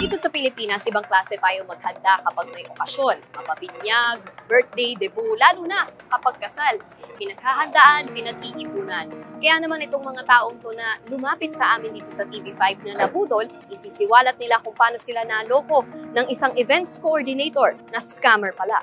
Dito sa Pilipinas, ibang klase tayo maghanda kapag may okasyon. Mapabinyag, birthday, debut, lalo na kapag kasal. Pinaghahandaan, pinag-iipunan. Kaya naman itong mga taong to na lumapit sa amin dito sa TV5 na nabudol, isisiwalat nila kung paano sila naloko ng isang events coordinator na scammer pala.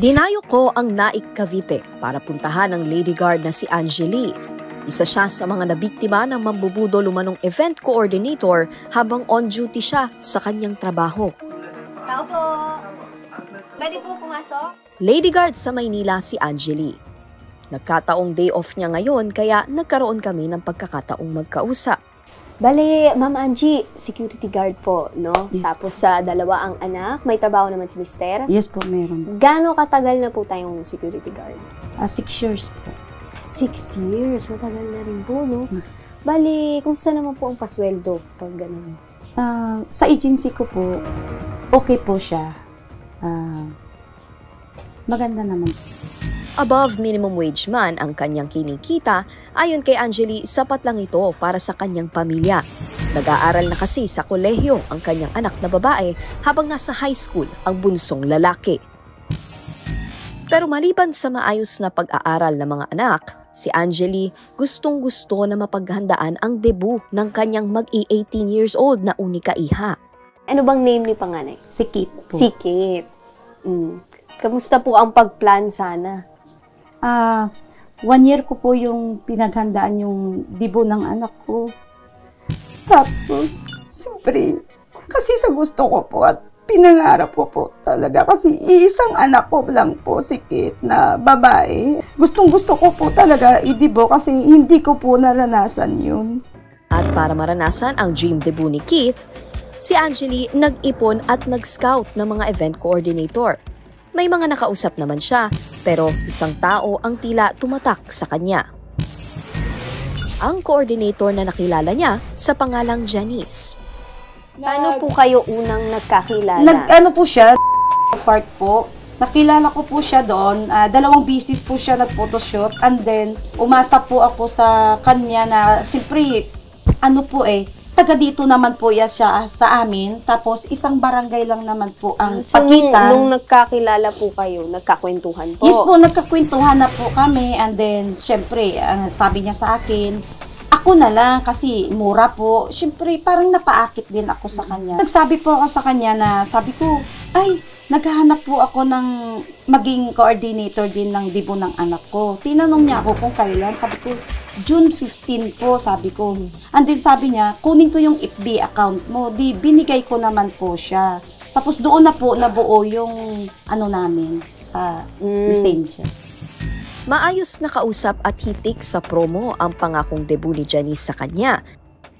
Dinayo ko ang Naik, Cavite para puntahan ang Lady Guard na si Angeli. Isa siya sa mga nabiktima ng mambubudol umanong event coordinator habang on duty siya sa kanyang trabaho. Tao po! Pwede po pumasok? Lady Guard sa Maynila si Angeli. Nagkataong day off niya ngayon kaya nagkaroon kami ng pagkakataong magkausap. Bale, Ma'am Angie, security guard po, no? Yes. Tapos sa dalawa ang anak, may trabaho naman si Mister. Yes po, meron. Gaano katagal na po tayong security guard? 6 years po. 6 years, matagal na rin po, no? Bale, kumusta naman po ang pasweldo pag ganun? Sa agency ko po, okay po siya. Maganda naman. Above minimum wage man ang kanyang kinikita, ayon kay Angeli, sapat lang ito para sa kanyang pamilya. Nag-aaral na kasi sa kolehiyo ang kanyang anak na babae habang nasa high school ang bunsong lalaki. Pero maliban sa maayos na pag-aaral ng mga anak, si Angeli gustong-gusto na mapaghandaan ang debut ng kanyang mag-18 years old na unika iha. Ano bang name ni panganay? Si Kate po. Si Kate. Kamusta po ang pagplan sana? 1 year ko po yung pinaghandaan yung debut ng anak ko. Tapos, siyempre, kasi sa gusto ko po at pinangarap ko po talaga. Kasi isang anak ko lang po, si Kate, na babae. Gustong-gusto ko po talaga i-debut kasi hindi ko po naranasan yun. At para maranasan ang dream debut ni Keith, si Angeli nag-ipon at nag-scout ng mga event coordinator. May mga nakausap naman siya, pero isang tao ang tila tumatak sa kanya. Ang coordinator na nakilala niya sa pangalang Janice. Paano po kayo unang nagkakilala? Nag-ano po siya, part po. Nakilala ko po siya doon. 2 bisis po siya nag-photoshoot. And then, umasa po ako sa kanya na, siyempre, taga dito naman po siya sa amin. Tapos, isang barangay lang naman po ang pagitan. Nung nagkakilala po kayo, nagkakwentuhan po? Yes po, nagkakwentuhan na po kami. And then, syempre, sabi niya sa akin, ako na lang kasi mura po. Syempre, parang napaakit din ako sa kanya. Nagsabi po ako sa kanya na sabi ko, ay, naghahanap po ako ng maging coordinator din ng debut ng anak ko. Tinanong niya ako kung kailan. Sabi ko, June 15 po, sabi ko. And then sabi niya, kunin ko yung FB account mo. Di, binigay ko naman po siya. Tapos doon na po nabuo yung namin sa Messenger. Maayos na kausap at hitik sa promo ang pangakong debut ni Janice sa kanya.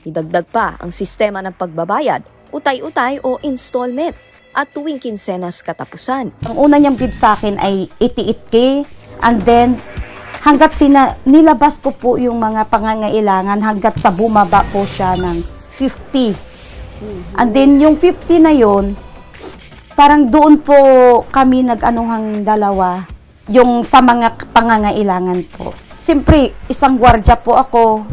Idagdag pa ang sistema ng pagbabayad, utay-utay o installment, at tuwing kinsenas katapusan. Ang una niyang bid sa akin ay 88K, and then hanggat nilabas ko po yung mga pangangailangan hanggat sa bumaba po siya ng 50. And then yung 50 na yun, parang doon po kami nag-anuhang dalawa yung sa mga pangangailangan po. Siyempre, isang gwardiya po ako,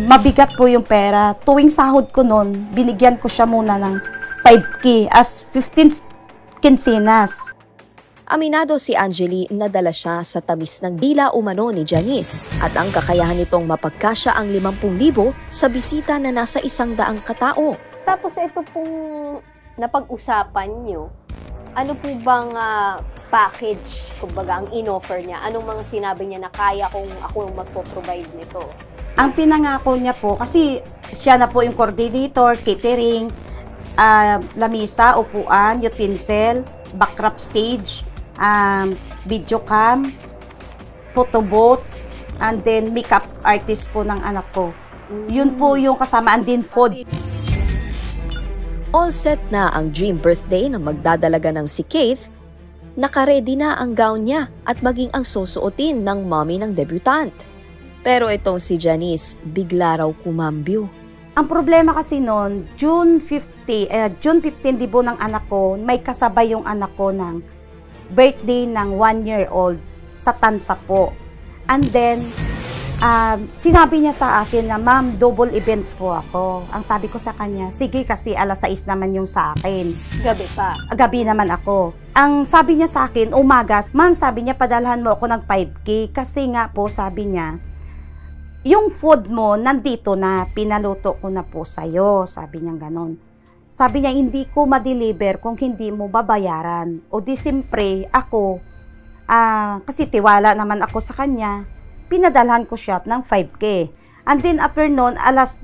mabigat po yung pera. Tuwing sahod ko noon, binigyan ko siya muna ng 5K as 15 kinsenas. Aminado si Angeli na dala siya sa tamis ng dila umano ni Janice at ang kakayahan nitong mapagkasya ang 50,000 sa bisita na nasa 100 katao. Tapos ito pong napag-usapan nyo, ano po bang package, kumbaga ang in-offer niya? Anong mga sinabi niya na kaya kung ako magpo-provide nito? Ang pinangako niya po, kasi siya na po yung coordinator, catering, lamisa, upuan, utensil, backdrop stage, video cam, photo booth, and then makeup artist po ng anak ko. Yun po yung kasama, and then food. All set na ang dream birthday na magdadalaga ng si Keith, nakaredy na ang gown niya at maging ang susuotin ng mommy ng debutant. Pero itong si Janice, bigla raw kumambyo. Ang problema kasi noon, June 15 debut ng anak ko, may kasabay yung anak ko ng birthday ng 1-year-old sa Tansa po. And then, Sinabi niya sa akin na, ma'am, double event po ako. Ang sabi ko sa kanya, sige kasi alas 6 naman yung sa akin. Gabi pa. Gabi naman ako. Ang sabi niya sa akin, umaga, ma'am, sabi niya, padalhan mo ako ng 5K. Kasi nga po, sabi niya, yung food mo, nandito na, pinaluto ko na po sa'yo. Sabi niya ganon. Sabi niya, hindi ko ma-deliver kung hindi mo babayaran. O di simpre, ako, kasi tiwala naman ako sa kanya, pinadalhan ko siya ng 5K. And then after noon, alas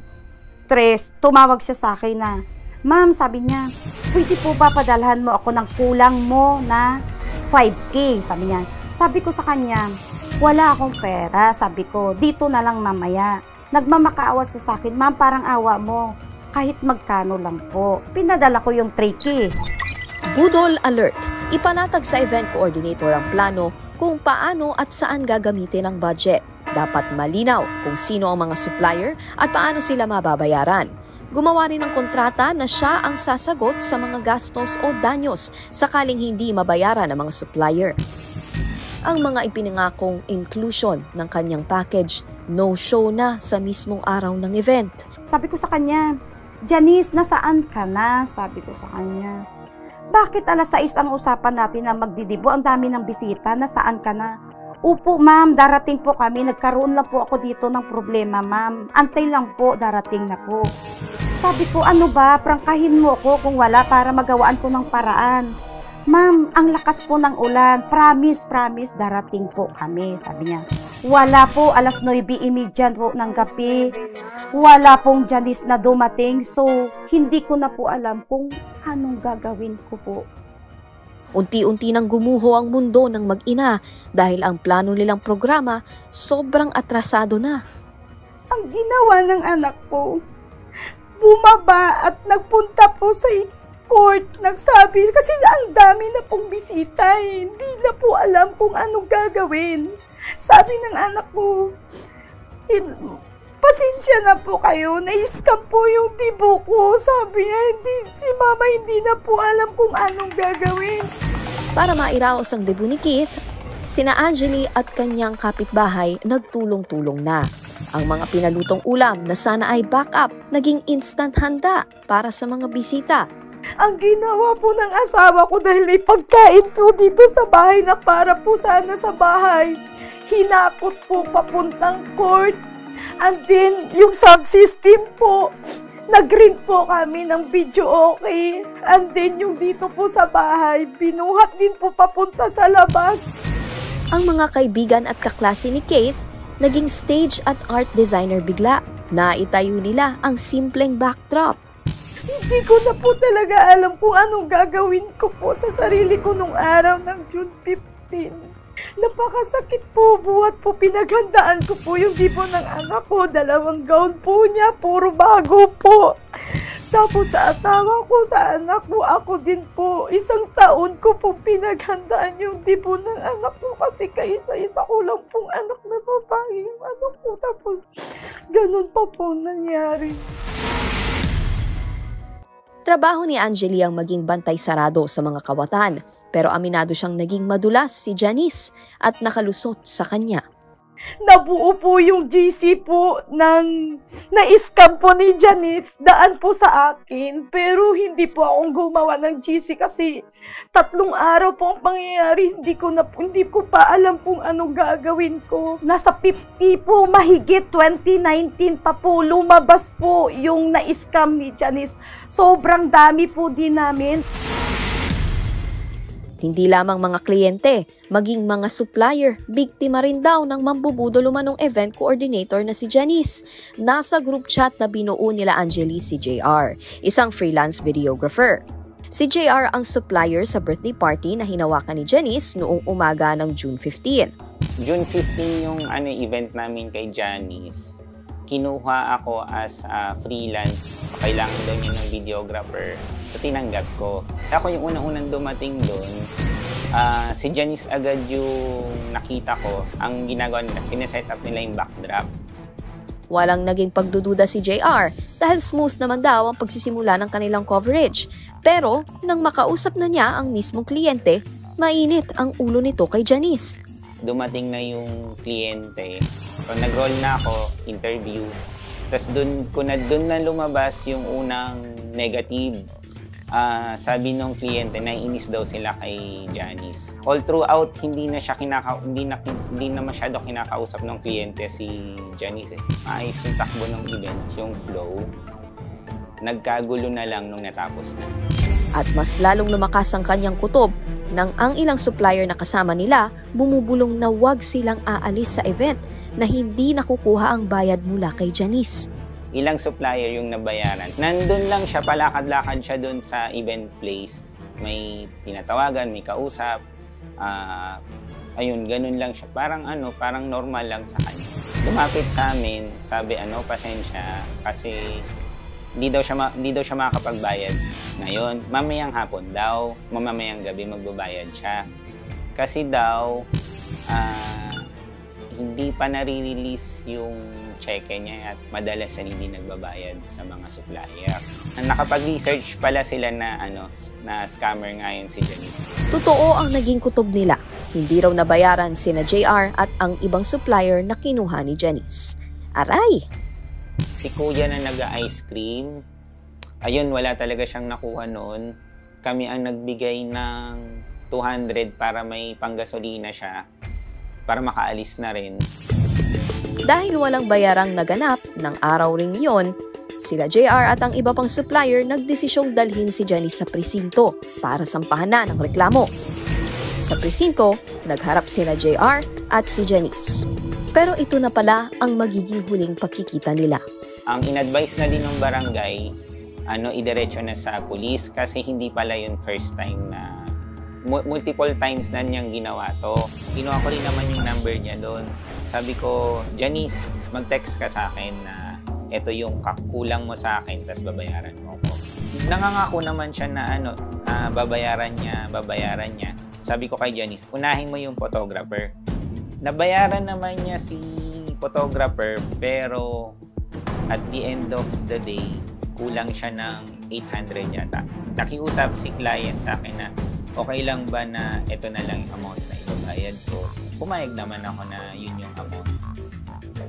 3, tumawag siya sa akin na, ma'am, sabi niya, pwede po ba padalhan mo ako ng kulang mo na 5K? Sabi niya. Sabi ko sa kanya, wala akong pera. Sabi ko, dito na lang mamaya. Nagmamakaawa siya sa akin, ma'am, parang awa mo. Kahit magkano lang po. Pinadala ko yung 3K. Budol alert! Ipanatag sa event coordinator ang plano kung paano at saan gagamitin ang budget. Dapat malinaw kung sino ang mga supplier at paano sila mababayaran. Gumawa rin ng kontrata na siya ang sasagot sa mga gastos o danyos sakaling hindi mabayaran ang mga supplier. Ang mga ipinangakong inclusion ng kanyang package, no-show na sa mismong araw ng event. Sabi ko sa kanya, Janice, nasaan ka na? Sabi ko sa kanya. Bakit alas 6 ang usapan natin na magdidibo? Ang dami ng bisita, nasaan ka na? Upo, ma'am, darating po kami. Nagkaroon lang po ako dito ng problema, ma'am. Antay lang po, darating na po. Sabi ko, ano ba? Prangkahin mo ako kung wala para magawaan ko ng paraan. Ma'am, ang lakas po ng ulan. Promise, darating po kami. Sabi niya, wala po, alas 9:30 po ng gabi. Wala pong Janice na dumating. So, hindi ko na po alam kung anong gagawin ko po. Unti-unti nang gumuho ang mundo ng mag-ina dahil ang plano nilang programa sobrang atrasado na. Ang ginawa ng anak ko, bumaba at nagpunta po sa court. Nagsabi, kasi ang dami na pong bisita, hindi na po alam kung anong gagawin. Sabi ng anak ko, pasensya na po kayo, na-scam po yung tibo ko. Sabi niya, si mama hindi na po alam kung anong gagawin. Para mairaos ang debo ni Keith, sina Angeli at kanyang kapitbahay nagtulong-tulong na. Ang mga pinalutong ulam na sana ay backup, naging instant handa para sa mga bisita. Ang ginawa po ng asawa ko dahil may pagkain po dito sa bahay na para po sana sa bahay, hinakot po papuntang court. And then, yung sound system po, nag-ring po kami ng video okay. And then, yung dito po sa bahay, binuhat din po papunta sa labas. Ang mga kaibigan at kaklase ni Kate, naging stage at art designer bigla. Naitayo nila ang simpleng backdrop. Hindi ko na po talaga alam kung anong gagawin ko po sa sarili ko nung araw ng June 15. Napakasakit po, buhat po pinaghandaan ko po yung dibo ng anak ko. 2 gown po niya, puro bago po. Tapos sa asawa ko, sa anak ko, ako din po. 1 taon ko po pinaghandaan yung dibo ng anak ko kasi kaisa-isa ko lang pong anak na babae yung anak ko. Tapos ganun pa po nangyari. Trabaho ni Angeli ang maging bantay sarado sa mga kawatan, pero aminado siyang naging madulas si Janice at nakalusot sa kanya. Nabuo po yung GC po ng na-scam po ni Janice, daan po sa akin. Pero hindi po akong gumawa ng GC kasi 3 araw po ang pangyayari. Hindi ko pa alam kung anong gagawin ko. Nasa 50 po, mahigit 2019 pa po, lumabas po yung na-scam ni Janice. Sobrang dami po din namin. Hindi lamang mga kliyente, maging mga supplier, biktima rin daw ng mambubudol umanong event coordinator na si Janice. Nasa group chat na binuo nila Angeli si JR, isang freelance videographer. Si JR ang supplier sa birthday party na hinawakan ni Janice noong umaga ng June 15. June 15 yung event namin kay Janice. Kinuha ako as freelance. Kailangan daw niya ng videographer. So, tinanggap ko. Ako yung unang-unang dumating doon. Si Janice agad yung nakita ko. Ang ginagawa nila, sineset up nila yung backdrop. Walang naging pagdududa si JR dahil smooth naman daw ang pagsisimula ng kanilang coverage. Pero, nang makausap na niya ang mismong kliyente, mainit ang ulo nito kay Janice. dumating na yung kliyente. So nag-roll na ako, interview. Tapos doon na lumabas yung unang negative. Sabi nung kliyente, naiinis daw sila kay Janice. All throughout, hindi na masyado kinakausap ng kliyente si Janice. Ayos yung takbo ng event, yung flow. Nagkagulo na lang nung natapos na. At mas lalong lumakas ang kanyang kutob nang ang ilang supplier na kasama nila bumubulong na wag silang aalis sa event na hindi nakukuha ang bayad mula kay Janice. Ilang supplier yung nabayaran. Nandun lang siya, palakad-lakad siya dun sa event place. May tinatawagan, may kausap. Ayun, ganun lang siya. Parang normal lang sa kanya. Lumapit sa amin, sabi pasensya kasi hindi daw siya makakapagbayad ngayon. Mamayang hapon daw, mamayang gabi magbabayad siya. Kasi daw, hindi pa nare-release yung cheque niya at madalas hindi nagbabayad sa mga supplier. Nakapag-research pala sila na scammer nga yun si Janice. Totoo ang naging kutob nila. Hindi raw nabayaran sina JR at ang ibang supplier na kinuha ni Janice. Aray! Si kuya na nag-ice cream, ayun, wala talaga siyang nakuha noon. Kami ang nagbigay ng 200 para may panggasolina siya, para makaalis na rin. Dahil walang bayarang naganap ng araw ring iyon, sila JR at ang iba pang supplier nagdesisyong dalhin si Janice sa presinto para sampahan na ng reklamo. Sa presinto, nagharap sila JR at si Janice. Pero ito na pala ang magiging huling pagkikita nila. Ang in-advise na din ng barangay, idiretso na sa pulis kasi hindi pala yun first time na multiple times na niyang ginawa to. Kinuha ko rin naman yung number niya doon. Sabi ko, Janice, mag-text ka sa akin na ito yung kulang mo sa akin, tas babayaran mo ako. Nangangako naman siya na babayaran niya. Sabi ko kay Janice, unahin mo yung photographer. Nabayaran naman niya si photographer, pero at the end of the day, kulang siya ng 800 yata. Nakiusap si client sa akin na okay lang ba na ito na lang yung amount na ibabayad ko. Pumayag naman ako na yun yung amount.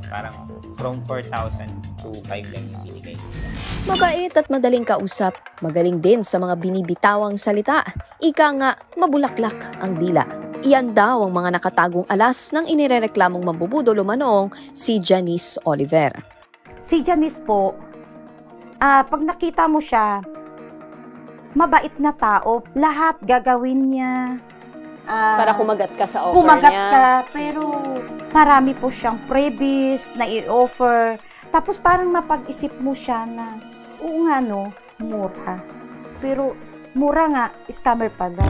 Parang from 4,000 to 5 lang yung binigay. Mabait at madaling kausap, magaling din sa mga binibitawang salita. Ika nga, mabulaklak ang dila. Iyan daw ang mga nakatagong alas ng inirereklamong mambubudol umanong si Janice Oliver. Si Janice po, pag nakita mo siya, mabait na tao. Lahat gagawin niya. Para kumagat ka sa offer kumagat niya. ka, pero marami po siyang freebies na i-offer. Tapos parang mapag-isip mo siya na, oo nga no, mura. Pero mura nga, scammer pa daw.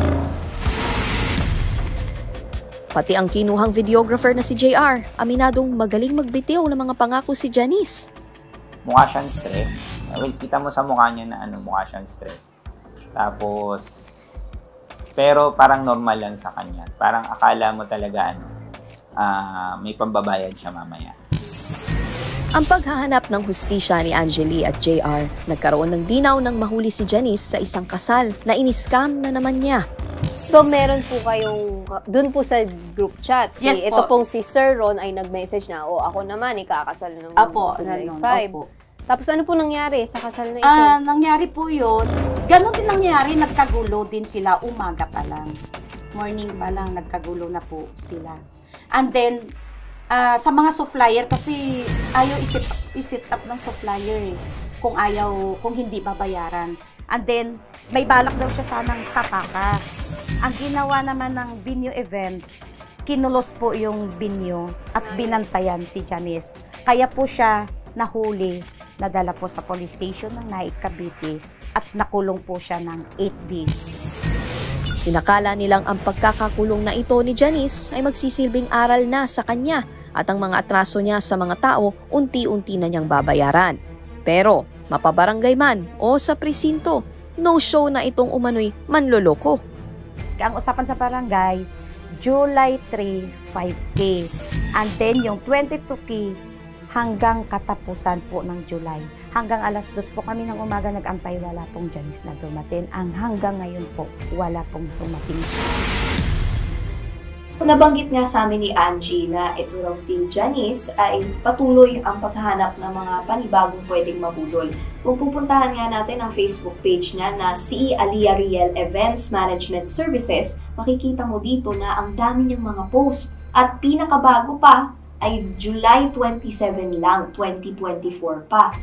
Pati ang kinuhang videographer na si JR, aminadong magaling magbitiw ng mga pangako si Janice. Mukha siyang stress. Well, kita mo sa mukha niya na mukha siyang stress. Tapos, pero parang normal lang sa kanya. Parang akala mo talaga may pambabayad siya mamaya. Ang paghahanap ng hustisya ni Angeli at JR, nagkaroon ng dinaw nang mahuli si Janice sa isang kasal na iniskam na naman niya. So, meron po kayong, dun po sa group chat, Yes po. ito pong si Sir Ron ay nag-message na, ako naman, ikakasal ng Apo, July ganun. 5. Opo. Tapos ano po nangyari sa kasal na ito? Nangyari po yun. Ganon din nangyari, nagkagulo din sila umaga pa lang. Morning pa lang, nagkagulo na po sila. And then, sa mga supplier, kasi ayaw isit up ng supplier kung hindi babayaran. And then, may balak daw siya sanang tapakas. Ang ginawa naman ng venue event, kinulos po yung venue at binantayan si Janice. Kaya po siya nahuli, nadala po sa police station ng Naik, Cavite at nakulong po siya ng 8 days. Inakala nilang ang pagkakakulong na ito ni Janice ay magsisilbing aral na sa kanya at ang mga atraso niya sa mga tao unti-unti na niyang babayaran. Pero mapabarangay man o sa presinto, no show na itong umano'y manloloko. Ang usapan sa barangay, July 3, 5K. And then yung 22K hanggang katapusan po ng July. Hanggang alas 2 po kami ng umaga nag-antay, wala pong Janice na dumating. Ang hanggang ngayon po, wala pong dumating. Nabanggit nga sa amin ni Angie na ito raw si Janice ay patuloy ang paghahanap ng mga panibagong pwedeng mabudol. Kung pupuntahan nga natin ang Facebook page niya na si Alia Riel Events Management Services, makikita mo dito na ang dami niyang mga post. At pinakabago pa ay July 27 lang, 2024 pa.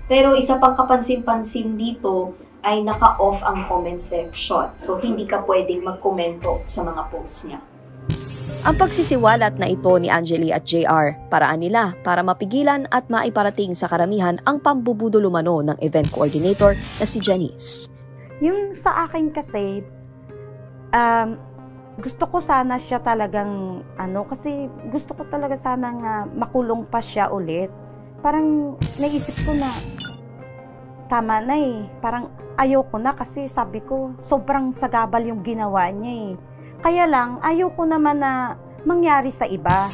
Pero isa pang kapansin-pansin dito ay naka-off ang comment section. So hindi ka pwedeng magkomento sa mga posts niya. Ang pagsisiwalat na ito ni Angeli at JR, paraan nila para mapigilan at maiparating sa karamihan ang pambubudol umano ng event coordinator na si Janice. Yung sa akin kasi, gusto ko sana siya talagang, kasi gusto ko talaga sana makulong pa siya ulit. Parang naisip ko na, tama na eh. Parang ayoko na kasi sabi ko, sobrang sagabal yung ginawa niya eh. Kaya lang, ayoko naman na mangyari sa iba.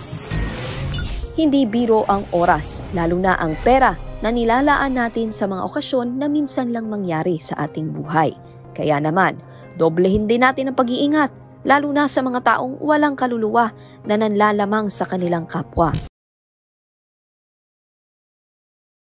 Hindi biro ang oras, lalo na ang pera na nilalaan natin sa mga okasyon na minsan lang mangyari sa ating buhay. Kaya naman, doblehin din natin ang pag-iingat, lalo na sa mga taong walang kaluluwa na nanlalamang sa kanilang kapwa.